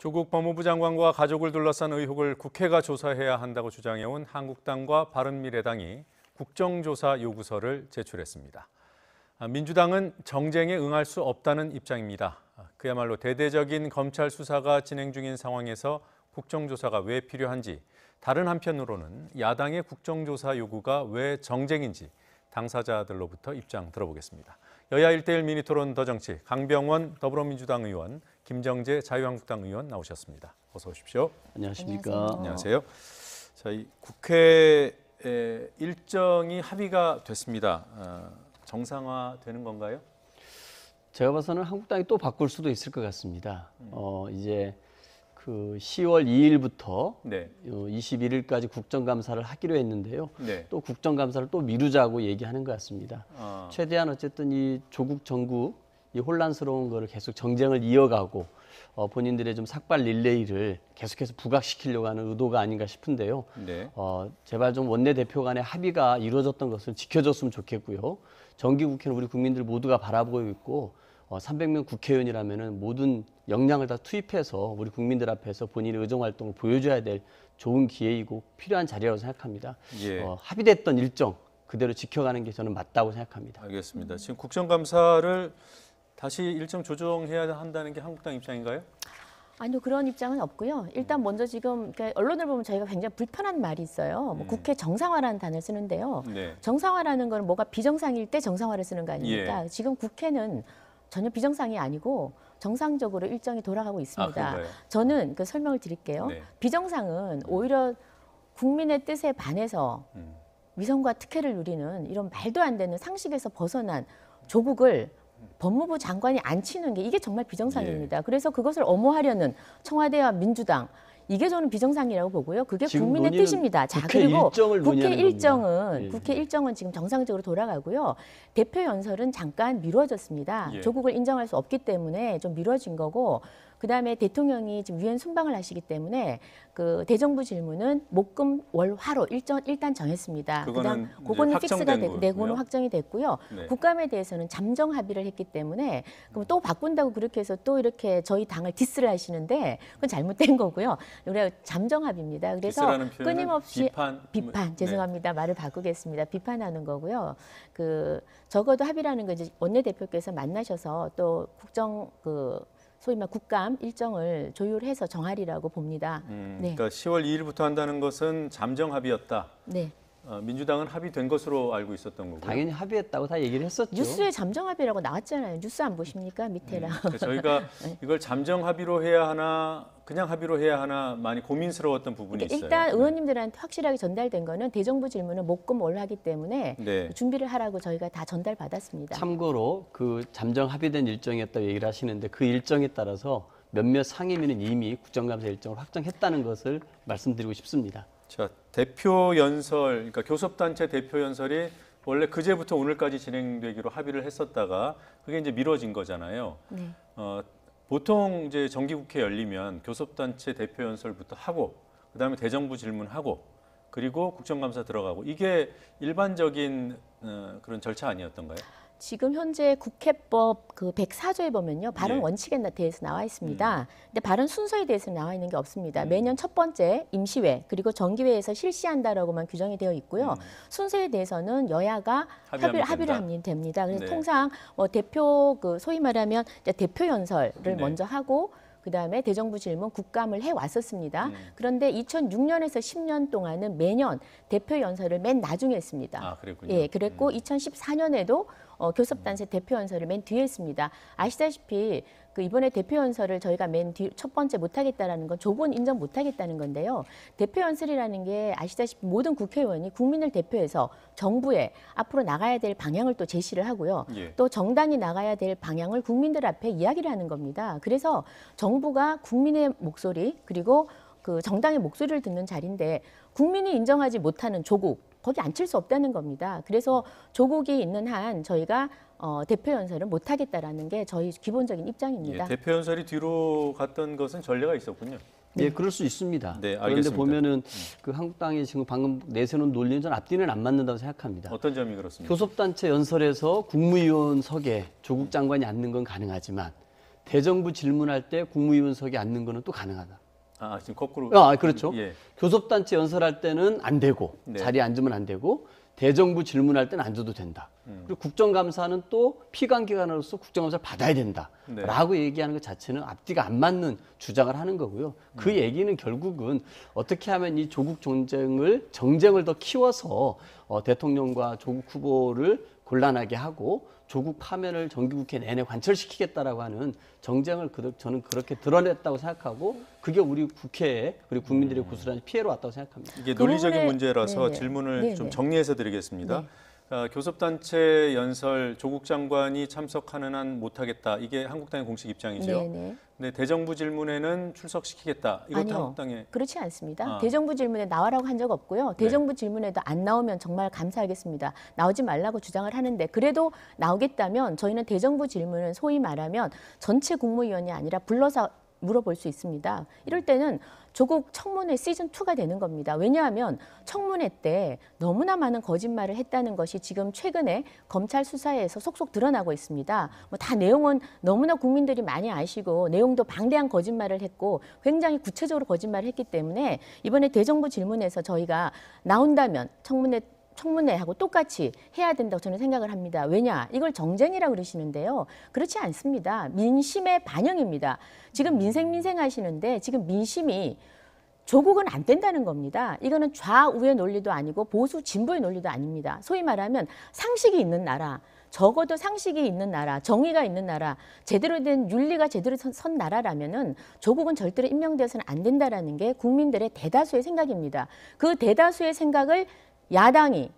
조국 법무부 장관과 가족을 둘러싼 의혹을 국회가 조사해야 한다고 주장해온 한국당과 바른미래당이 국정조사 요구서를 제출했습니다. 민주당은 정쟁에 응할 수 없다는 입장입니다. 그야말로 대대적인 검찰 수사가 진행 중인 상황에서 국정조사가 왜 필요한지, 다른 한편으로는 야당의 국정조사 요구가 왜 정쟁인지 당사자들로부터 입장 들어보겠습니다. 여야 1대1 미니토론 더 정치, 강병원 더불어민주당 의원, 김정재 자유한국당 의원 나오셨습니다. 어서 오십시오. 안녕하십니까. 안녕하세요. 자, 이 국회 일정이 합의가 됐습니다. 정상화되는 건가요? 제가 봐서는 한국당이 또 바꿀 수도 있을 것 같습니다. 이제 그 10월 2일부터 네. 21일까지 국정감사를 하기로 했는데요. 네. 또 국정감사를 또 미루자고 얘기하는 것 같습니다. 아. 최대한 어쨌든 이 조국 정국 이 혼란스러운 거를 계속 정쟁을 이어가고 본인들의 좀 삭발 릴레이를 계속해서 부각시키려고 하는 의도가 아닌가 싶은데요. 네. 제발 좀 원내대표 간의 합의가 이루어졌던 것을 지켜줬으면 좋겠고요. 정기국회는 우리 국민들 모두가 바라보고 있고 300명 국회의원이라면은 모든 역량을 다 투입해서 우리 국민들 앞에서 본인의 의정 활동을 보여줘야 될 좋은 기회이고 필요한 자리라고 생각합니다. 예. 합의됐던 일정 그대로 지켜가는 게 저는 맞다고 생각합니다. 알겠습니다. 지금 국정감사를 다시 일정 조정해야 한다는 게 한국당 입장인가요? 아니요, 그런 입장은 없고요. 일단 먼저 지금 언론을 보면 저희가 굉장히 불편한 말이 있어요. 뭐 국회 정상화라는 단어를 쓰는데요. 네. 정상화라는 건 뭐가 비정상일 때 정상화를 쓰는 거 아닙니까? 예. 지금 국회는 전혀 비정상이 아니고 정상적으로 일정이 돌아가고 있습니다. 그런가요? 저는 그 설명을 드릴게요. 네. 비정상은 오히려 국민의 뜻에 반해서 위선과 특혜를 누리는 이런 말도 안 되는 상식에서 벗어난 조국을 법무부 장관이 안 치는 게 이게 정말 비정상입니다. 그래서 그것을 엄호하려는 청와대와 민주당, 이게 저는 비정상이라고 보고요. 그게 국민의 뜻입니다. 자, 그리고 국회 일정은 지금 정상적으로 돌아가고요. 대표 연설은 잠깐 미뤄졌습니다. 예. 조국을 조국을 인정할 수 없기 때문에 좀 미뤄진 거고, 그다음에 대통령이 지금 유엔 순방을 하시기 때문에 그 대정부 질문은 목금 월화로 일단 정했습니다. 그거는 그거는 픽스가 확정된 그거는 거고요. 확정이 됐고요. 네. 국감에 대해서는 잠정 합의를 했기 때문에 그럼 또 바꾼다고 그렇게 해서 또 이렇게 저희 당을 디스를 하시는데 그건 잘못된 거고요. 우리가 잠정 합의입니다. 그래서 디스라는 표현은 끊임없이 비판 네. 죄송합니다. 말을 바꾸겠습니다. 비판하는 거고요. 그 적어도 합의라는 거 이제 원내대표께서 만나셔서 또 소위 말 국감 일정을 조율해서 정하리라고 봅니다. 네. 그러니까 10월 2일부터 한다는 것은 잠정 합의였다. 네. 민주당은 합의된 것으로 알고 있었던 거고요. 당연히 합의했다고 다 얘기를 했었죠. 뉴스에 잠정 합의라고 나왔잖아요. 뉴스 안 보십니까? 밑에랑. 그러니까 저희가 네. 이걸 잠정 합의로 해야 하나 그냥 합의로 해야 하나 많이 고민스러웠던 부분이 있어요. 일단 네. 의원님들한테 확실하게 전달된 거는 대정부 질문은 목금 월하기 때문에 네. 준비를 하라고 저희가 다 전달받았습니다. 참고로 그 잠정 합의된 일정이었다고 얘기를 하시는데 그 일정에 따라서 몇몇 상임위는 이미 국정감사 일정을 확정했다는 것을 말씀드리고 싶습니다. 자, 대표 연설, 그러니까 교섭단체 대표 연설이 원래 그제부터 오늘까지 진행되기로 합의를 했었다가 그게 이제 미뤄진 거잖아요. 네. 보통 이제 정기국회 열리면 교섭단체 대표 연설부터 하고 그다음에 대정부 질문하고 그리고 국정감사 들어가고 이게 일반적인 그런 절차 아니었던가요? 지금 현재 국회법 그 104조에 보면요. 발언 예. 원칙에 대해서 나와 있습니다. 근데 발언 순서에 대해서는 나와 있는 게 없습니다. 매년 첫 번째 임시회 그리고 정기회에서 실시한다라고만 규정이 되어 있고요. 순서에 대해서는 여야가 합의를 하면 됩니다. 그래서 네. 통상 대표 소위 말하면 이제 대표 연설을 먼저 하고 그다음에 대정부 질문 국감을 해왔었습니다. 그런데 2006년에서 10년 동안은 매년 대표 연설을 맨 나중에 했습니다. 아, 그랬군요. 예, 그랬고 2014년에도 교섭단체 대표 연설을 맨 뒤에 했습니다. 아시다시피 이번에 대표 연설을 저희가 맨 뒤 첫 번째 못하겠다라는 건 조건 인정 못하겠다는 건데요. 대표 연설이라는 게 아시다시피 모든 국회의원이 국민을 대표해서 정부에 앞으로 나가야 될 방향을 또 제시를 하고요. 예. 또 정당이 나가야 될 방향을 국민들 앞에 이야기를 하는 겁니다. 그래서 정부가 국민의 목소리 그리고 그 정당의 목소리를 듣는 자리인데 국민이 인정하지 못하는 조국 거기 앉힐 수 없다는 겁니다. 그래서 조국이 있는 한 저희가 대표 연설을 못하겠다라는 게 저희 기본적인 입장입니다. 예, 대표 연설이 뒤로 갔던 것은 전례가 있었군요. 예, 그럴 수 있습니다. 네, 그런데 알겠습니다. 보면은 그 한국당이 지금 방금 내세운 논리는 전 앞뒤는 안 맞는다고 생각합니다. 어떤 점이 그렇습니까? 교섭단체 연설에서 국무위원석에 조국 장관이 앉는 건 가능하지만 대정부 질문할 때 국무위원석에 앉는 거는 또 가능하다. 아, 지금 거꾸로. 그렇죠. 예. 교섭단체 연설할 때는 안 되고 네. 자리에 앉으면 안 되고 대정부 질문할 때는 앉아도 된다. 그리고 국정감사는 또 피감기관으로서 국정감사를 받아야 된다라고 얘기하는 것 자체는 앞뒤가 안 맞는 주장을 하는 거고요. 그 얘기는 결국은 어떻게 하면 이 조국 정쟁을 더 키워서 대통령과 조국 후보를 곤란하게 하고 조국 파면을 정기국회 내내 관철시키겠다라고 하는 정쟁을 저는 그렇게 드러냈다고 생각하고 그게 우리 국회에 그리고 국민들의 고스란히 피해로 왔다고 생각합니다. 이게 그 논리적인 부분에- 문제라서 네네. 질문을 네네. 좀 정리해서 드리겠습니다. 교섭단체 연설 조국 장관이 참석하는 한 못하겠다. 이게 한국당의 공식 입장이죠. 네네. 근데 대정부 질문에는 출석시키겠다. 이것도 아니요. 한국당의 그렇지 않습니다. 아. 대정부 질문에 나와라고 한 적 없고요. 대정부 질문에도 안 나오면 정말 감사하겠습니다. 나오지 말라고 주장을 하는데 그래도 나오겠다면 저희는 대정부 질문은 소위 말하면 전체 국무위원이 아니라 불러서 물어볼 수 있습니다. 이럴 때는 조국 청문회 시즌2가 되는 겁니다. 왜냐하면 청문회 때 너무나 많은 거짓말을 했다는 것이 지금 최근에 검찰 수사에서 속속 드러나고 있습니다. 뭐 다 내용은 너무나 국민들이 많이 아시고 내용도 방대한 거짓말을 했고 굉장히 구체적으로 거짓말을 했기 때문에 이번에 대정부 질문에서 저희가 나온다면 청문회하고 똑같이 해야 된다고 저는 생각을 합니다. 왜냐? 이걸 정쟁이라고 그러시는데요. 그렇지 않습니다. 민심의 반영입니다. 지금 민생 하시는데 지금 민심이 조국은 안 된다는 겁니다. 이거는 좌우의 논리도 아니고 보수 진보의 논리도 아닙니다. 소위 말하면 상식이 있는 나라, 적어도 상식이 있는 나라, 정의가 있는 나라, 제대로 된 윤리가 제대로 선 나라라면은 조국은 절대로 임명되어서는 안 된다라는 게 국민들의 대다수의 생각입니다. 그 대다수의 생각을 야당이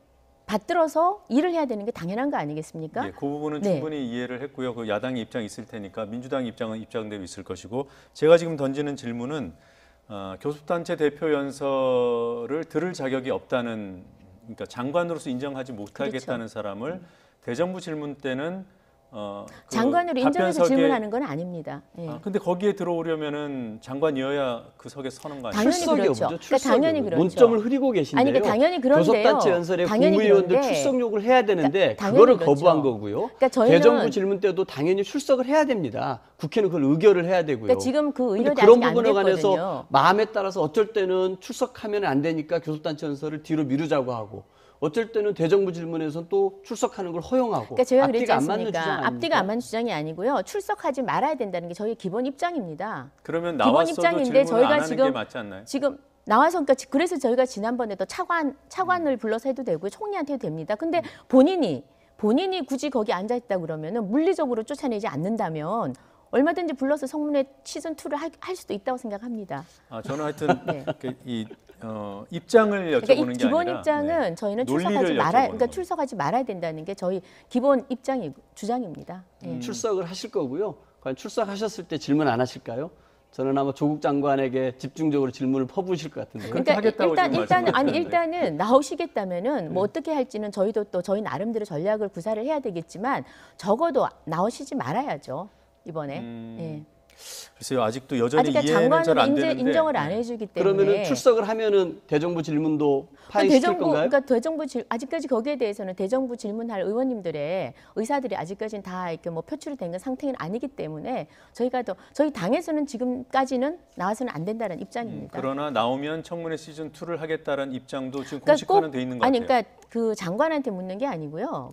받들어서 일을 해야 되는 게 당연한 거 아니겠습니까? 예, 그 부분은 네. 충분히 이해를 했고요. 그 야당의 입장이 있을 테니까 민주당 입장은 입장대로 있을 것이고 제가 지금 던지는 질문은 교섭단체 대표 연설을 들을 자격이 없다는 그러니까 장관으로서 인정하지 못하겠다는 사람을 대정부 질문 때는 장관으로 인정해서 질문하는 건 아닙니다. 예. 근데 거기에 들어오려면은 장관이어야 그 석에 서는 거 아니에요? 당연히 출석이 그렇죠. 없죠. 그러니까 당연히 그렇죠. 논점을 흐리고 계신데요. 아니, 그러니까 당연히 그런데요. 교섭단체 연설에 당연히 국무위원들 그런데 출석 요구를 해야 되는데 당연히 그거를 그렇죠. 거부한 거고요. 그러니까 저희는 대정부 질문 때도 당연히 출석을 해야 됩니다. 국회는 그걸 의결을 해야 되고요. 그러니까 지금 그 근데 의결이 그런 아직 안 부분에 됐거든요. 관해서 마음에 따라서 어쩔 때는 출석하면 안 되니까 교섭단체 연설을 뒤로 미루자고 하고 어쩔 때는 대정부 질문에서 또 출석하는 걸 허용하고 그러니까 제가 그랬지 앞뒤가 안 맞는 않습니까? 주장 아닙니까? 앞뒤가 안 맞는 주장이 아니고요. 출석하지 말아야 된다는 게 저희 기본 입장입니다. 그러면 기본 나왔어도 입장인데 질문을 저희가 안 하는 지금 게 맞지 않나요? 지금 나와서 그러니까 그래서 저희가 지난번에도 차관을 불러서 해도 되고 총리한테 해도 됩니다. 근데 본인이 굳이 거기 앉아 있다 그러면은 물리적으로 쫓아내지 않는다면 얼마든지 불러서 청문회 시즌2를 할 수도 있다고 생각합니다. 저는 하여튼 네. 입장을 여쭤보는 그러니까 게 기본 아니라 입장은 저희는 논리를 출석하지 말아야 여쭤보는 그러니까 겁니다. 출석하지 말아야 된다는 게 저희 기본 주장입니다. 예. 출석을 하실 거고요. 과연 출석하셨을 때 질문 안 하실까요? 저는 아마 조국 장관에게 집중적으로 질문을 퍼부으실 것 같은데요. 그렇게 하겠다고 지금 말씀하시는데. 일단은 나오시겠다면은 뭐 어떻게 할지는 저희도 또 저희 나름대로 전략을 구사를 해야 되겠지만 적어도 나오시지 말아야죠 이번에. 예. 글쎄요, 아직도 여전히 아직 이해는 잘 안 장관은 되는데 인정을 안 해주기 때문에. 그러면은 출석을 하면은 대정부 질문도 파행시킬 건가요? 그러니까 아직까지 거기에 대해서는 대정부 질문할 의원님들의 의사들이 아직까지는 다 이렇게 뭐 표출이 된 상태는 아니기 때문에 저희 당에서는 지금까지는 나와서는 안 된다는 입장입니다. 그러나 나오면 청문회 시즌 2를 하겠다는 입장도 지금 그러니까 공식화는 돼 있는 것 같아요. 그러니까 그 장관한테 묻는 게 아니고요.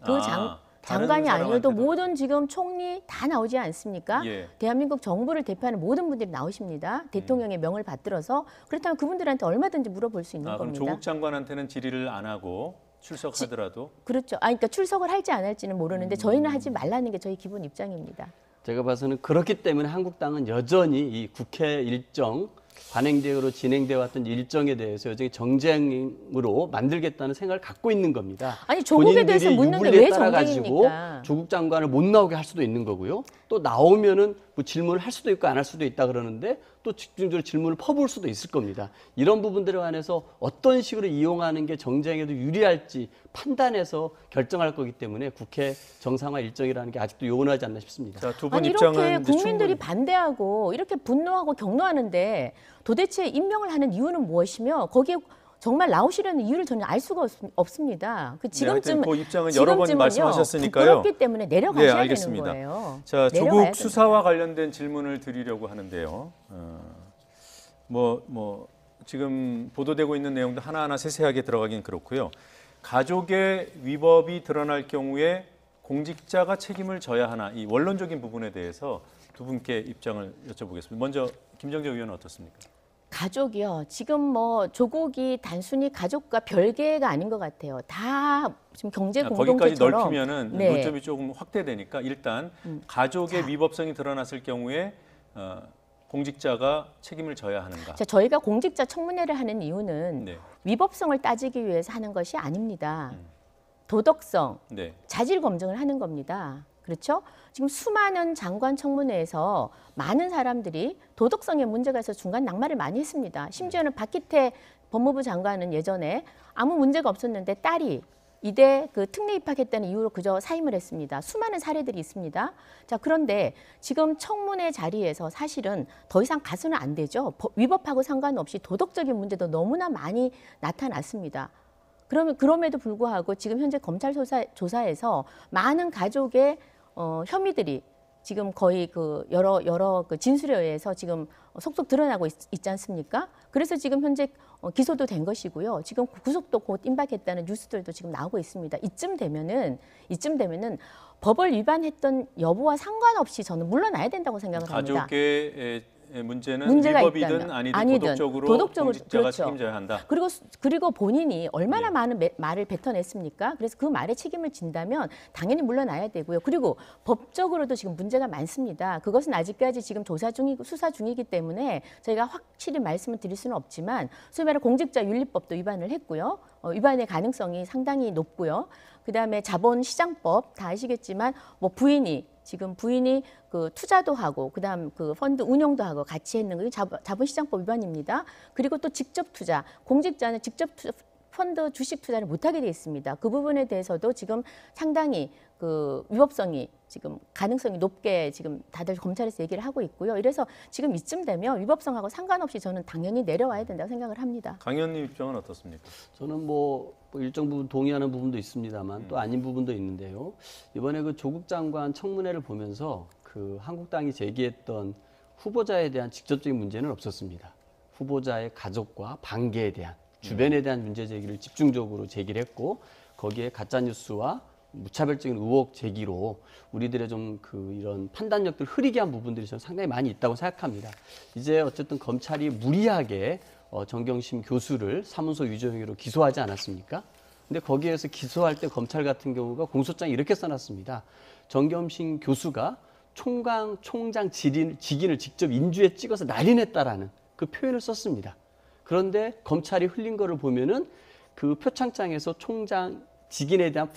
다른 장관이 아니어도 사람한테도. 모든 지금 총리 다 나오지 않습니까? 예. 대한민국 정부를 대표하는 모든 분들이 나오십니다. 대통령의 명을 받들어서 그렇다면 그분들한테 얼마든지 물어볼 수 있는 그럼 겁니다. 조국 장관한테는 질의를 안 하고 출석하더라도 그렇죠. 그러니까 출석을 할지 안 할지는 모르는데 저희는 하지 말라는 게 저희 기본 입장입니다. 제가 봐서는 그렇기 때문에 한국당은 여전히 이 국회 일정 관행대로 진행되어 왔던 일정에 대해서 여전히 정쟁으로 만들겠다는 생각을 갖고 있는 겁니다. 아니 조국에 대해서 본인들이 묻는 게 유불리에 왜 따라가지고 정쟁입니까? 조국 장관을 못 나오게 할 수도 있는 거고요. 또 나오면은 뭐 질문을 할 수도 있고 안 할 수도 있다 그러는데 또 집중적으로 질문을 퍼부을 수도 있을 겁니다. 이런 부분들에 관해서 어떤 식으로 이용하는 게 정쟁에도 유리할지 판단해서 결정할 거기 때문에 국회 정상화 일정이라는 게 아직도 요원하지 않나 싶습니다. 자, 두 분 아니 입장은 이렇게 이제 국민들이 충분히 반대하고 이렇게 분노하고 격노하는데 도대체 임명을 하는 이유는 무엇이며 거기에 정말 나오시려는 이유를 저는 알 수가 없습니다. 그 네, 하여튼 지금쯤 그 입장은 여러 번 지금쯤은요, 말씀하셨으니까요. 부끄럽기 때문에 내려가셔야 네, 알겠습니다. 되는 거예요. 자, 내려가야 조국 수사와 관련된 질문을 드리려고 하는데요. 지금 보도되고 있는 내용도 하나하나 세세하게 들어가긴 그렇고요. 가족의 위법이 드러날 경우에 공직자가 책임을 져야 하나, 이 원론적인 부분에 대해서 두 분께 입장을 여쭤보겠습니다. 먼저 김정재 의원은 어떻습니까? 가족이요. 지금 뭐 조국이 단순히 가족과 별개가 아닌 것 같아요. 다 지금 경제 거기까지 공동체처럼 넓히면은 네. 논점이 조금 확대되니까 일단 가족의 위법성이 드러났을 경우에 공직자가 책임을 져야 하는가? 자, 저희가 공직자 청문회를 하는 이유는 네. 위법성을 따지기 위해서 하는 것이 아닙니다. 도덕성, 네. 자질 검증을 하는 겁니다. 그렇죠? 지금 수많은 장관 청문회에서 많은 사람들이 도덕성에 문제가 있어서 중간 낙마를 많이 했습니다. 심지어는 박기태 법무부 장관은 예전에 아무 문제가 없었는데 딸이 이대 그 특례 입학했다는 이유로 그저 사임을 했습니다. 수많은 사례들이 있습니다. 자, 그런데 지금 청문회 자리에서 사실은 더 이상 가서는 안 되죠. 위법하고 상관없이 도덕적인 문제도 너무나 많이 나타났습니다. 그럼에도 불구하고 지금 현재 검찰 조사에서 많은 가족의 혐의들이 지금 거의 그 여러 그 진술에 의해서 지금 속속 드러나고 있지 않습니까? 그래서 지금 현재 기소도 된 것이고요. 지금 구속도 곧 임박했다는 뉴스들도 지금 나오고 있습니다. 이쯤 되면은 법을 위반했던 여부와 상관없이 저는 물러나야 된다고 생각을 합니다. 가족의 문제는 문제가 위법이든 있다면, 아니든 도덕적으로 공직자가 그렇죠. 책임져야 한다. 그리고 본인이 얼마나 네. 많은 말을 뱉어냈습니까? 그래서 그 말에 책임을 진다면 당연히 물러나야 되고요. 그리고 법적으로도 지금 문제가 많습니다. 그것은 아직까지 지금 수사 중이기 때문에 저희가 확실히 말씀을 드릴 수는 없지만 소위 말해 공직자윤리법도 위반을 했고요. 위반의 가능성이 상당히 높고요. 그다음에 자본시장법 다 아시겠지만 뭐 부인이 그 투자도 하고 그다음 그 펀드 운용도 하고 같이 했는 게 자본시장법 위반입니다. 그리고 또 직접 투자, 공직자는 직접 펀드 주식 투자를 못하게 돼 있습니다. 그 부분에 대해서도 지금 상당히 그 위법성이 지금 가능성이 높게 지금 다들 검찰에서 얘기를 하고 있고요. 이래서 지금 이쯤 되면 위법성하고 상관없이 저는 당연히 내려와야 된다고 생각을 합니다. 강 의원님 입장은 어떻습니까? 저는 뭐 일정 부분 동의하는 부분도 있습니다만 또 아닌 부분도 있는데요. 이번에 그 조국 장관 청문회를 보면서 그 한국당이 제기했던 후보자에 대한 직접적인 문제는 없었습니다. 후보자의 가족과 관계에 대한 주변에 대한 문제 제기를 집중적으로 제기를 했고 거기에 가짜 뉴스와 무차별적인 의혹 제기로 우리들의 좀 그 이런 판단력들 흐리게 한 부분들이 저는 상당히 많이 있다고 생각합니다. 이제 어쨌든 검찰이 무리하게 정경심 교수를 사문서 위조 혐의로 기소하지 않았습니까? 근데 거기에서 기소할 때 검찰 같은 경우가 공소장에 이렇게 써놨습니다. 정경심 교수가 총장 직인을 직접 인주에 찍어서 날인했다라는 그 표현을 썼습니다. 그런데 검찰이 흘린 거를 보면은 그 표창장에서 총장 직인에 대한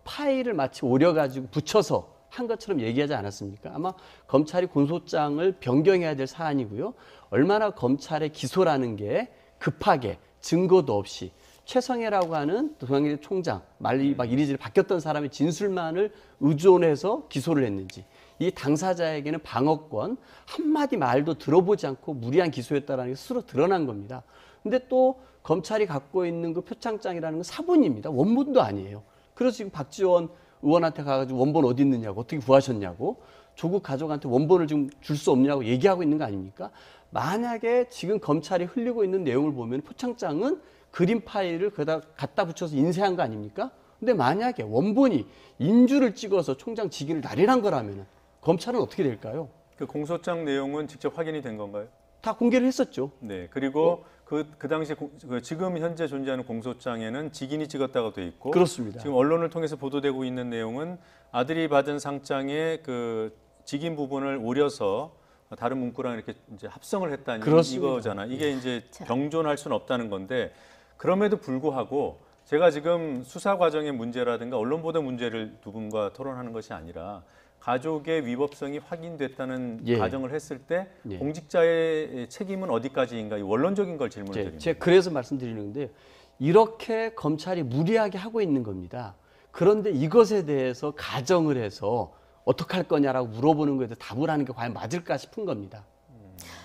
파일을 마치 오려가지고 붙여서 한 것처럼 얘기하지 않았습니까? 아마 검찰이 공소장을 변경해야 될 사안이고요. 얼마나 검찰의 기소라는 게 급하게 증거도 없이 최성해라고 하는 동양대 총장, 말이 막 이리저리 바뀌었던 사람의 진술만을 의존해서 기소를 했는지 이 당사자에게는 방어권, 한마디 말도 들어보지 않고 무리한 기소했다는 게 스스로 드러난 겁니다. 근데 또 검찰이 갖고 있는 그 표창장이라는 건 사본입니다. 원본도 아니에요. 그래서 지금 박지원 의원한테 가가지고 원본 어디 있느냐고 어떻게 구하셨냐고 조국 가족한테 원본을 좀 줄 수 없냐고 얘기하고 있는 거 아닙니까? 만약에 지금 검찰이 흘리고 있는 내용을 보면 표창장은 그림 파일을 거기다 갖다 붙여서 인쇄한 거 아닙니까? 근데 만약에 원본이 인주를 찍어서 총장 직인을 날인한 거라면 검찰은 어떻게 될까요? 그 공소장 내용은 직접 확인이 된 건가요? 다 공개를 했었죠. 네. 그리고 그 당시 지금 현재 존재하는 공소장에는 직인이 찍었다고 돼 있고 그렇습니다. 지금 언론을 통해서 보도되고 있는 내용은 아들이 받은 상장에 그 직인 부분을 오려서 다른 문구랑 이렇게 이제 합성을 했다는 그렇습니다. 이거잖아. 이게 이제 병존할 수는 없다는 건데 그럼에도 불구하고 제가 지금 수사 과정의 문제라든가 언론 보도 문제를 두 분과 토론하는 것이 아니라 가족의 위법성이 확인됐다는 가정을 했을 때 공직자의 책임은 어디까지인가 이 원론적인 걸 질문을 드립니다. 제가 그래서 말씀드리는데 이렇게 검찰이 무리하게 하고 있는 겁니다. 그런데 이것에 대해서 가정을 해서 어떻게 할 거냐라고 물어보는 거에 대해서 답을 하는 게 과연 맞을까 싶은 겁니다.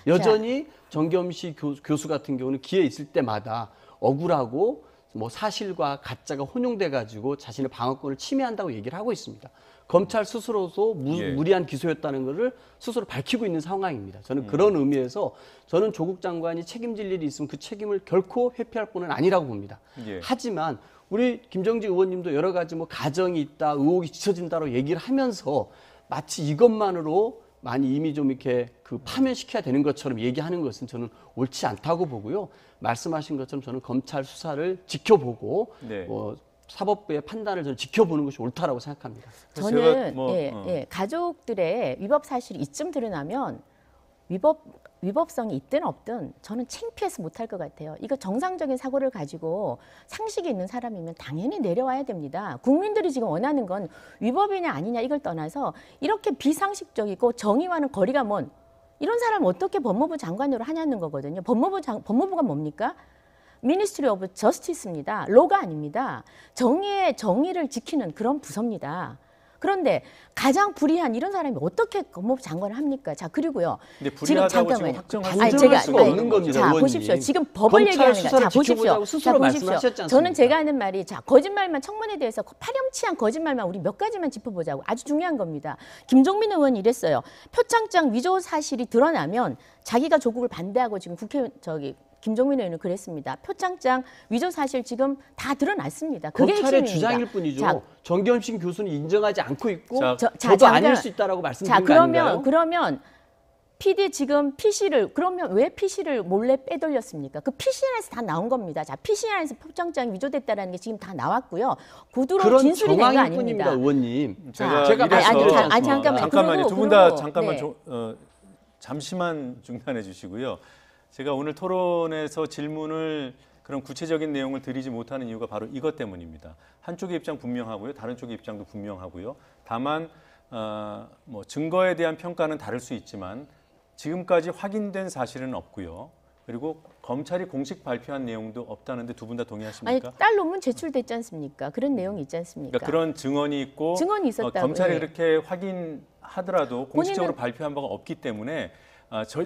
여전히 정겸식 교수 같은 경우는 기회 있을 때마다 억울하고 뭐 사실과 가짜가 혼용돼 가지고 자신의 방어권을 침해한다고 얘기를 하고 있습니다. 검찰 스스로도 예. 무리한 기소였다는 것을 스스로 밝히고 있는 상황입니다. 저는 그런 의미에서 저는 조국 장관이 책임질 일이 있으면 그 책임을 결코 회피할 뿐은 아니라고 봅니다. 예. 하지만 우리 김정지 의원님도 여러 가지 뭐 가정이 있다, 의혹이 짙어진다고 얘기를 하면서 마치 이것만으로 많이 이미 좀 이렇게 그 파면시켜야 되는 것처럼 얘기하는 것은 저는 옳지 않다고 보고요. 말씀하신 것처럼 저는 검찰 수사를 지켜보고 네. 사법부의 판단을 저는 지켜보는 것이 옳다라고 생각합니다. 저는 뭐, 가족들의 위법 사실이 이쯤 드러나면 위법성이 있든 없든 저는 창피해서 못할 것 같아요. 이거 정상적인 사고를 가지고 상식이 있는 사람이면 당연히 내려와야 됩니다. 국민들이 지금 원하는 건 위법이냐 아니냐 이걸 떠나서 이렇게 비상식적이고 정의와는 거리가 먼 이런 사람 어떻게 법무부 장관으로 하냐는 거거든요. 법무부가 뭡니까? 미니스트리 오브 저스티스입니다. 로가 아닙니다. 정의를 지키는 그런 부서입니다. 그런데 가장 불의한 이런 사람이 어떻게 법무부 장관을 합니까? 자, 그리고요. 근데 불의하다고 지금 확정할 수가 없는 겁니다. 자, 의원님. 보십시오. 지금 법을 얘기하는 거예요. 자, 보십시오. 스스로 말씀하셨지 않습니까? 저는 제가 하는 말이 자, 거짓말만 청문회에 대해서 파렴치한 거짓말만 우리 몇 가지만 짚어보자고. 아주 중요한 겁니다. 김종민 의원이 이랬어요. 표창장 위조 사실이 드러나면 자기가 조국을 반대하고 지금 김종민 의원은 그랬습니다. 표창장 위조 사실 지금 다 드러났습니다. 그게 검찰의 핵심입니다. 주장일 뿐이죠. 자, 정경심 교수는 인정하지 않고 있고 저도 잠깐, 아닐 수 있다라고 말씀드린 거 아닌가요? 그러면 PD 지금 PC를 그러면 왜 PC를 몰래 빼돌렸습니까? 그 PC 안에서 다 나온 겁니다. 자, PC 안에서 표창장이 위조됐다라는 게 지금 다 나왔고요. 구두로 진술이 된 거 정황일 뿐입니다, 아닙니다. 의원님. 제가 잠깐만요. 두 분 다 그리고, 잠시만 중단해 주시고요. 제가 오늘 토론에서 질문을 그런 구체적인 내용을 드리지 못하는 이유가 바로 이것 때문입니다. 한쪽의 입장 분명하고요. 다른 쪽의 입장도 분명하고요. 다만 뭐 증거에 대한 평가는 다를 수 있지만 지금까지 확인된 사실은 없고요. 그리고 검찰이 공식 발표한 내용도 없다는데 두 분 다 동의하십니까? 아니, 딸 논문 제출됐지 않습니까? 그런 내용이 있지 않습니까? 그러니까 그런 증언이 있고 증언이 있었다고. 검찰이 예. 그렇게 확인하더라도 공식적으로 발표한 바가 없기 때문에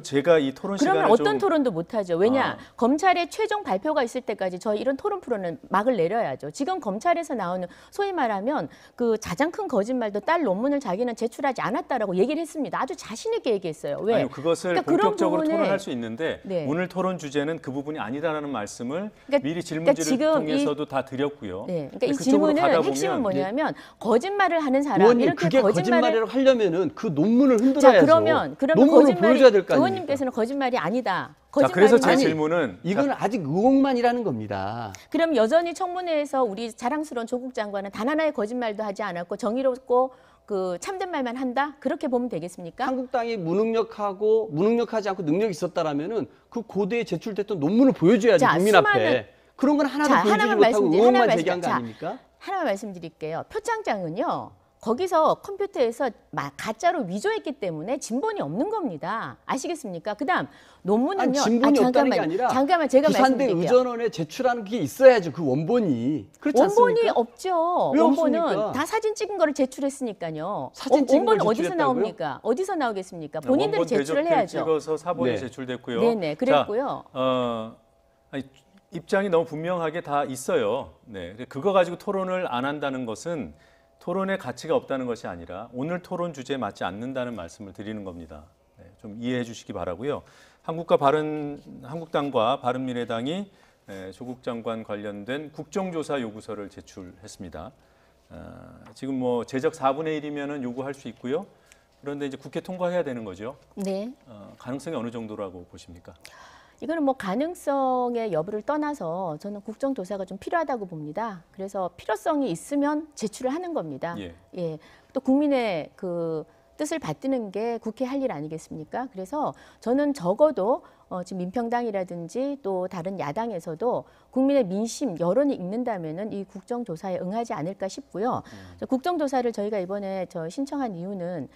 제가 이 토론 시간을 그러면 어떤 토론도 못하죠. 왜냐? 아. 검찰의 최종 발표가 있을 때까지 저희 이런 토론 프로는 막을 내려야죠. 지금 검찰에서 나오는 소위 말하면 그 가장 큰 거짓말도 딸 논문을 자기는 제출하지 않았다라고 얘기를 했습니다. 아주 자신 있게 얘기했어요. 왜? 아니요, 그것을 그러니까 본격적으로 그런 부분에- 토론할 수 있는데 네. 오늘 토론 주제는 그 부분이 아니다라는 말씀을 그러니까- 미리 질문지를 지금 통해서도 다 드렸고요. 네. 그러니까 이 그쪽으로 질문은 가다 보면 핵심은 뭐냐면 거짓말을 하는 사람 의원님 이렇게 그게 거짓말이라고 하려면은 그 논문을 흔들어야죠. 자, 그러면 논문을 보여줘야 될 거 아닙니까? 의원님께서는 거짓말이 아니다. 자, 그래서 제 아니, 질문은 이건 아직 의혹만이라는 겁니다. 그럼 여전히 청문회에서 우리 자랑스러운 조국 장관은 단 하나의 거짓말도 하지 않았고 정의롭고 그 참된 말만 한다? 그렇게 보면 되겠습니까? 한국당이 무능력하지 않고 능력이 있었다라면은 그 고대에 제출됐던 논문을 보여줘야지 자, 국민 앞에. 그런 건 하나도 보여주지 하나만 못하고 의혹만 하나만 제기한 거 자, 아닙니까? 하나만 말씀드릴게요. 표창장은요. 거기서 컴퓨터에서 가짜로 위조했기 때문에 진본이 없는 겁니다. 아시겠습니까? 그다음 논문은요. 아니, 진본이 없다는 게 아니라 잠깐만 제가 부산대 말씀드릴게요. 의전원에 제출하는 게 있어야죠. 그 원본이. 그렇지 원본이 않습니까? 없죠. 왜 원본은 없습니까? 다 사진 찍은 거를 제출했으니까요. 사진 찍은 원본은 걸 어디서 제출했다고요? 나옵니까? 어디서 나오겠습니까? 본인들이 원본 제출을 대조표 해야죠. 찍어서 사본이 네. 제출됐고요. 네네, 그랬고요. 자, 입장이 너무 분명하게 다 있어요. 네, 그거 가지고 토론을 안 한다는 것은 토론의 가치가 없다는 것이 아니라 오늘 토론 주제에 맞지 않는다는 말씀을 드리는 겁니다. 네, 좀 이해해 주시기 바라고요. 한국당과 바른미래당이 조국 장관 관련된 국정조사 요구서를 제출했습니다. 지금 뭐 제적 4분의 1이면은 요구할 수 있고요. 그런데 이제 국회 통과해야 되는 거죠. 네. 가능성이 어느 정도라고 보십니까? 이거는 뭐 가능성의 여부를 떠나서 저는 국정조사가 좀 필요하다고 봅니다. 그래서 필요성이 있으면 제출을 하는 겁니다. 예. 또 국민의 그 뜻을 받드는 게 국회 할 일 아니겠습니까? 그래서 저는 적어도 지금 민평당이라든지 또 다른 야당에서도 국민의 민심, 여론이 읽는다면은 이 국정조사에 응하지 않을까 싶고요. 국정조사를 저희가 이번에 신청한 이유는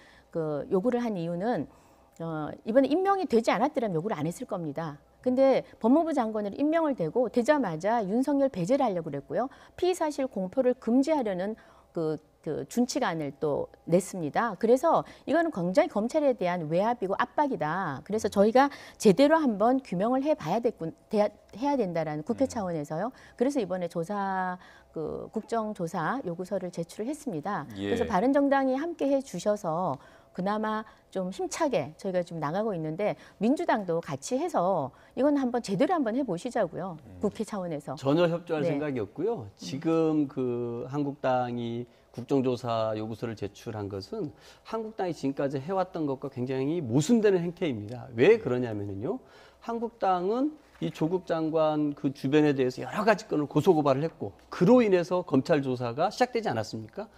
요구를 한 이유는 이번에 임명이 되지 않았더라면 요구를 안 했을 겁니다. 근데 법무부 장관으로 임명을 되자마자 윤석열 배제를 하려고 그랬고요. 피의사실 공표를 금지하려는 그 그 준치간을 또 냈습니다. 그래서 이거는 굉장히 검찰에 대한 외압이고 압박이다. 그래서 저희가 제대로 한번 규명을 해야 된다라는 국회 차원에서요. 그래서 이번에 국정조사 요구서를 제출을 했습니다. 예. 그래서 바른정당이 함께 해주셔서 그나마 좀 힘차게 저희가 좀 나가고 있는데 민주당도 같이 해서 이건 한번 제대로 한번 해보시자고요. 국회 차원에서. 전혀 협조할 네. 생각이 없고요. 지금 그 한국당이 국정조사 요구서를 제출한 것은 한국당이 지금까지 해왔던 것과 굉장히 모순되는 행태입니다. 왜 그러냐면요. 한국당은 이 조국 장관 그 주변에 대해서 여러 가지 건을 고소고발을 했고 그로 인해서 검찰 조사가 시작되지 않았습니까?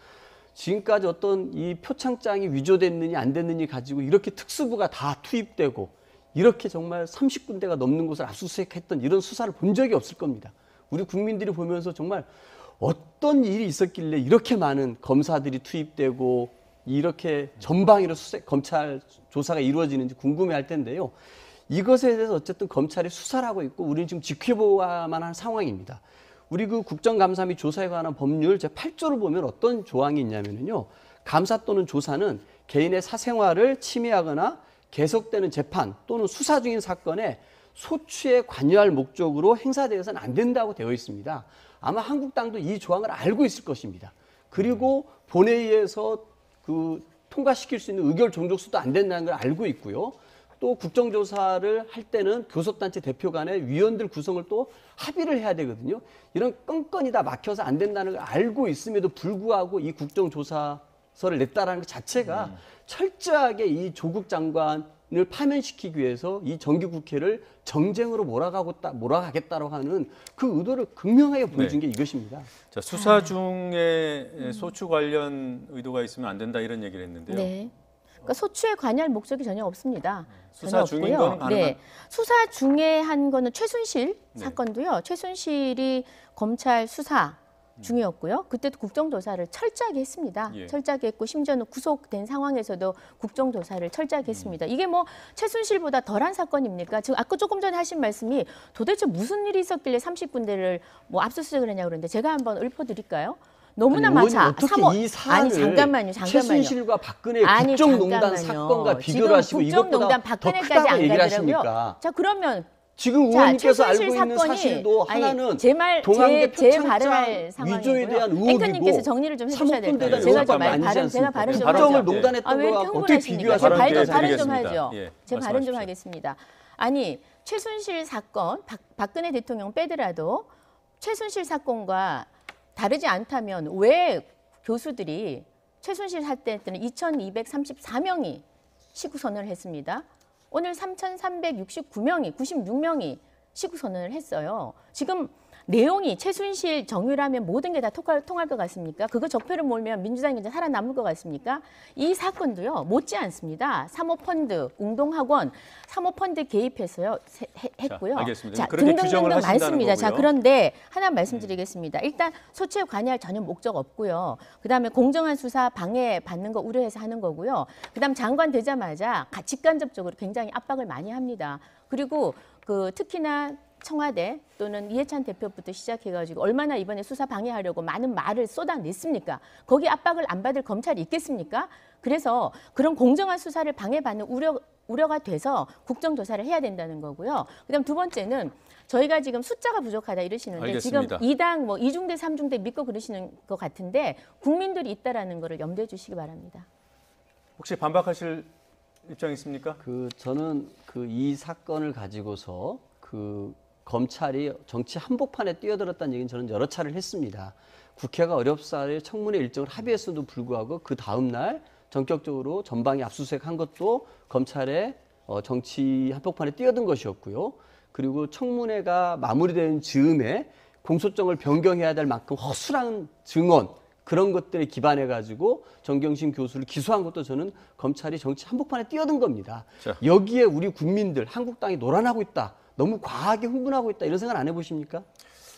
지금까지 어떤 이 표창장이 위조됐느냐 안 됐느냐 가지고 이렇게 특수부가 다 투입되고 이렇게 정말 30군데가 넘는 곳을 압수수색했던 이런 수사를 본 적이 없을 겁니다. 우리 국민들이 보면서 정말 어떤 일이 있었길래 이렇게 많은 검사들이 투입되고 이렇게 전방위로 검찰 조사가 이루어지는지 궁금해할 텐데요. 이것에 대해서 어쨌든 검찰이 수사를 하고 있고 우리는 지금 지켜봐야만 한 상황입니다. 우리 그 국정감사 및 조사에 관한 법률 제8조를 보면 어떤 조항이 있냐면요. 감사 또는 조사는 개인의 사생활을 침해하거나 계속되는 재판 또는 수사 중인 사건에 소추에 관여할 목적으로 행사되어서는 안 된다고 되어 있습니다. 아마 한국당도 이 조항을 알고 있을 것입니다. 그리고 본회의에서 그 통과시킬 수 있는 의결 종족수도 안 된다는 걸 알고 있고요. 또 국정조사를 할 때는 교섭단체 대표 간의 위원들 구성을 또 합의를 해야 되거든요. 이런 건건이 다 막혀서 안 된다는 걸 알고 있음에도 불구하고 이 국정조사서를 냈다라는 것 자체가 철저하게 이 조국 장관을 파면시키기 위해서 이 정기국회를 정쟁으로 몰아가겠다고 하는 그 의도를 극명하게 보여준 게 이것입니다. 자, 수사 중에 소추 관련 의도가 있으면 안 된다 이런 얘기를 했는데요. 네. 그러니까 소추에 관여할 목적이 전혀 없습니다. 수사 전혀 중인 없고요. 거는 가능한? 네. 수사 중에 한 거는 최순실 사건도요. 최순실이 검찰 수사 중이었고요. 그때도 국정조사를 철저하게 했습니다. 예. 철저하게 했고 심지어는 구속된 상황에서도 국정조사를 철저하게 했습니다. 이게 뭐 최순실보다 덜한 사건입니까? 지금 아까 조금 전에 하신 말씀이 도대체 무슨 일이 있었길래 30군데를 뭐 압수수색을 했냐고 그러는데 제가 한번 읊어드릴까요? 너무나 많아. 어떻게 이 사안을 잠깐만요. 최순실과 박근혜 국정농단 사건과 비교를 하시고 이것보다 더 크다고 얘기를 하십니까? 자, 그러면 지금 의원님께서 알고 있는 사실도 하나는 동안대 표창장 위조에 대한 의혹이고 앵커님께서 정리를 좀 해주셔야 될 것 같아요. 제가 제가 발언 좀 국정을 하죠. 농단했던 왜 이렇게 거와 어떻게 흥분하십니까? 비교하십니까? 제 발언 좀 드리겠습니다. 하죠. 예, 제 발언 좀 말씀하십시오. 하겠습니다. 아니 최순실 사건 박근혜 대통령 빼더라도 최순실 사건과 다르지 않다면 왜 교수들이 최순실 사태 때는 2,234명이 시구선언을 했습니다. 오늘 3,369명이 96명이 시구선언을 했어요. 지금 내용이 최순실 정유라면 모든 게 다 통할 것 같습니까? 그거 적폐를 몰면 민주당이 이제 살아남을 것 같습니까? 이 사건도요 못지 않습니다. 사모펀드, 웅동학원, 사모펀드 개입해서요 했고요. 자, 알겠습니다. 자, 그렇게 규정을 등등등등 하신다는 많습니다. 자, 거고요. 그런데 하나 말씀드리겠습니다. 일단 소추에 관여할 전혀 목적 없고요. 그다음에 공정한 수사 방해받는 거 우려해서 하는 거고요. 그다음 장관 되자마자 직간접적으로 굉장히 압박을 많이 합니다. 그리고 특히나 청와대 또는 이해찬 대표부터 시작해가지고 얼마나 이번에 수사 방해하려고 많은 말을 쏟아냈습니까? 거기 압박을 안 받을 검찰이 있겠습니까? 그래서 그런 공정한 수사를 방해받는 우려가 돼서 국정조사를 해야 된다는 거고요. 그다음 두 번째는 저희가 지금 숫자가 부족하다 이러시는데 알겠습니다. 지금 2당 뭐 2중대 3중대 믿고 그러시는 것 같은데 국민들이 있다라는 거를 염두에 주시기 바랍니다. 혹시 반박하실 입장 있습니까? 저는 이 사건을 가지고서 검찰이 정치 한복판에 뛰어들었다는 얘기는 저는 여러 차례 했습니다. 국회가 어렵사리 청문회 일정을 합의했음에도 불구하고 그 다음 날 전격적으로 전방위 압수수색한 것도 검찰의 정치 한복판에 뛰어든 것이었고요. 그리고 청문회가 마무리된 즈음에 공소장을 변경해야 될 만큼 허술한 증언 그런 것들에 기반해 가지고 정경심 교수를 기소한 것도 저는 검찰이 정치 한복판에 뛰어든 겁니다. 자. 여기에 우리 국민들 한국당이 놀아나고 있다. 너무 과하게 흥분하고 있다. 이런 생각 안 해보십니까?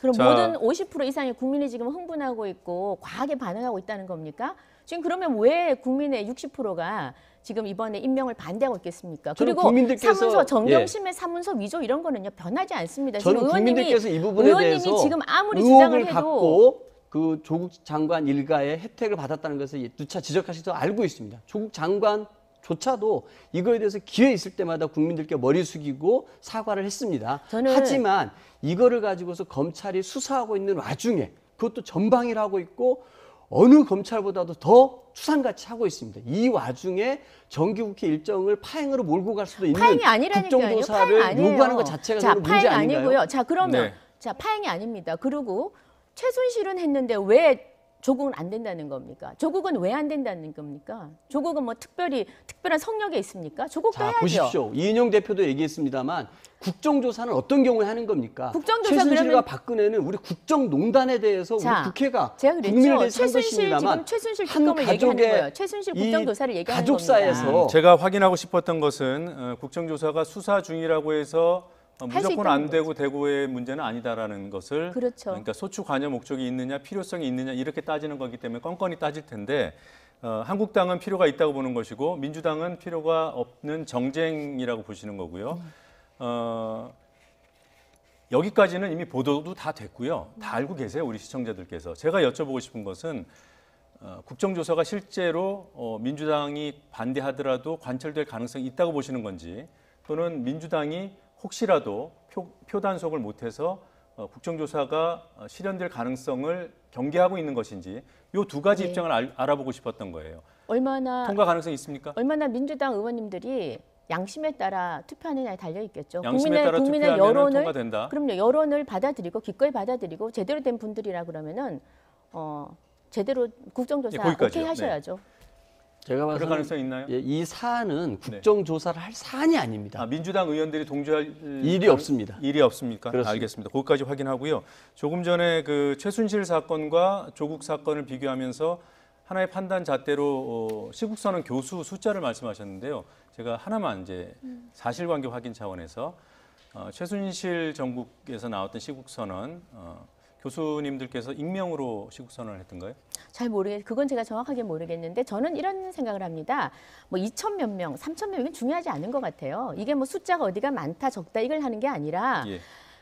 그럼 자. 모든 50% 이상의 국민이 지금 흥분하고 있고 과하게 반응하고 있다는 겁니까? 지금 그러면 왜 국민의 60%가 지금 이번에 임명을 반대하고 있겠습니까? 저는 그리고 국민들께서, 사문서 정경심의 사문서 위조 이런 거는요 변하지 않습니다. 저는 지금 국민들께서 이 부분에 의원님이 대해서 지금 아무리 의혹을 주장을 해도 갖고 그 조국 장관 일가의 혜택을 받았다는 것을 누차 지적하시도 알고 있습니다. 조국 장관조차도 이거에 대해서 기회 있을 때마다 국민들께 머리 숙이고 사과를 했습니다. 하지만 이거를 가지고서 검찰이 수사하고 있는 와중에 그것도 전방위를 하고 있고 어느 검찰보다도 더 추상같이 하고 있습니다. 이 와중에 정기국회 일정을 파행으로 몰고 갈 수도 있는 파행이 아니라니까요. 국정조사를 파행 아니에요. 요구하는 것 자체가 자, 저는 문제 파행 아닌가요? 아니고요. 자, 그러면 네. 자, 파행이 아닙니다. 그리고 최순실은 했는데 왜 조국은 안 된다는 겁니까? 조국은 왜 안 된다는 겁니까? 조국은 뭐 특별한 성역에 있습니까? 조국도 자, 해야죠. 보십시오. 이인영 대표도 얘기했습니다만 국정조사는 어떤 경우에 하는 겁니까? 국정조사 최순실과 그러면- 박근혜는 우리 국정농단에 대해서 자, 우리 국회가 제가 그랬죠. 국민에 대해서 한 최순실 것입니다만 지금 최순실 한 특검을 얘기하는 가족의 거예요. 최순실 국정조사를 이 얘기하는 가족사에서 겁니다. 제가 확인하고 싶었던 것은 국정조사가 수사 중이라고 해서 할수 무조건 안 있다는 되고 되고의 문제는 아니다라는 것을 그렇죠. 그러니까 소추 관여 목적이 있느냐 필요성이 있느냐 이렇게 따지는 거기 때문에 껌껌이 따질 텐데 한국당은 필요가 있다고 보는 것이고 민주당은 필요가 없는 정쟁이라고 보시는 거고요. 여기까지는 이미 보도도 다 됐고요. 다 알고 계세요, 우리 시청자들께서. 제가 여쭤보고 싶은 것은 국정조사가 실제로 민주당이 반대하더라도 관철될 가능성이 있다고 보시는 건지 또는 민주당이 혹시라도 표 단속을 못해서 국정조사가 실현될 가능성을 경계하고 있는 것인지 이 두 가지 네. 입장을 알아보고 싶었던 거예요. 얼마나 통과 가능성이 있습니까? 민주당 의원님들이 양심에 따라 투표하느냐에 달려 있겠죠. 양심에 따라 국민의 투표하면 여론을 통과된다. 그럼요. 여론을 받아들이고 기꺼이 받아들이고 제대로 된 분들이라 그러면은 제대로 국정조사 예, 거기까지요. 오케이 하셔야죠. 제가 그럴 봐서는 가능성이 있나요? 이 사안은 국정조사를 할 사안이 아닙니다. 민주당 의원들이 동조할 일이 없습니다. 일이 없습니까? 그렇습니다. 알겠습니다. 거기까지 확인하고요. 조금 전에 그 최순실 사건과 조국 사건을 비교하면서 하나의 판단 잣대로 시국선언 교수 숫자를 말씀하셨는데요. 제가 하나만 이제 사실관계 확인 차원에서 최순실 정국에서 나왔던 시국선언 교수님들께서 익명으로 시국선언을 했던가요? 잘 그건 제가 정확하게 모르겠는데 저는 이런 생각을 합니다. 뭐 2천 몇 명, 3천 명 이건 중요하지 않은 것 같아요. 이게 뭐 숫자가 어디가 많다 적다 이걸 하는 게 아니라 예.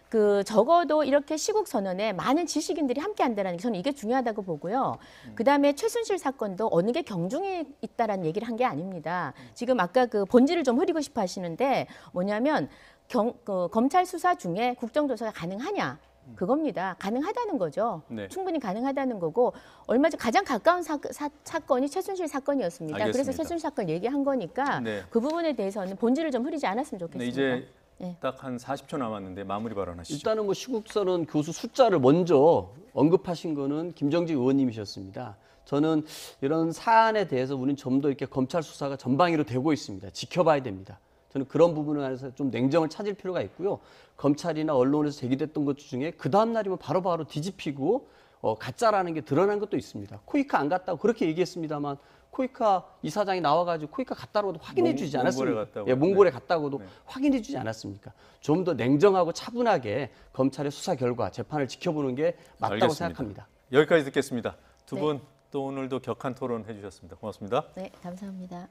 그 적어도 이렇게 시국 선언에 많은 지식인들이 함께 한다는 게 저는 이게 중요하다고 보고요. 그다음에 최순실 사건도 어느 게 경중이 있다라는 얘기를 한 게 아닙니다. 지금 아까 그 본질을 좀 흐리고 싶어 하시는데 뭐냐면 검찰 수사 중에 국정조사가 가능하냐? 그겁니다. 가능하다는 거죠. 네. 충분히 가능하다는 거고 얼마 전 가장 가까운 사건이 최순실 사건이었습니다. 알겠습니다. 그래서 최순실 사건 얘기한 거니까 네. 그 부분에 대해서는 본질을 좀 흐리지 않았으면 좋겠습니다. 네, 이제 네. 딱 한 40초 남았는데 마무리 발언하시죠. 일단은 뭐 시국선언 교수 숫자를 먼저 언급하신 거는 김정직 의원님이셨습니다. 저는 이런 사안에 대해서 우리는 좀 더 이렇게 검찰 수사가 전방위로 되고 있습니다. 지켜봐야 됩니다. 저는 그런 부분에 관해서 좀 냉정을 찾을 필요가 있고요. 검찰이나 언론에서 제기됐던 것 중에 그 다음 날이면 바로바로 뒤집히고 가짜라는 게 드러난 것도 있습니다. 코이카 안 갔다고 그렇게 얘기했습니다만 코이카 이사장이 나와가지고 코이카 갔다고도 확인해주지 않았습니까? 몽골에 갔다고. 예, 몽골에 갔다고도 네. 확인해주지 않았습니까? 좀 더 냉정하고 차분하게 검찰의 수사 결과 재판을 지켜보는 게 맞다고 알겠습니다. 생각합니다. 여기까지 듣겠습니다. 두 네. 분 또 오늘도 격한 토론 해주셨습니다. 고맙습니다. 네, 감사합니다.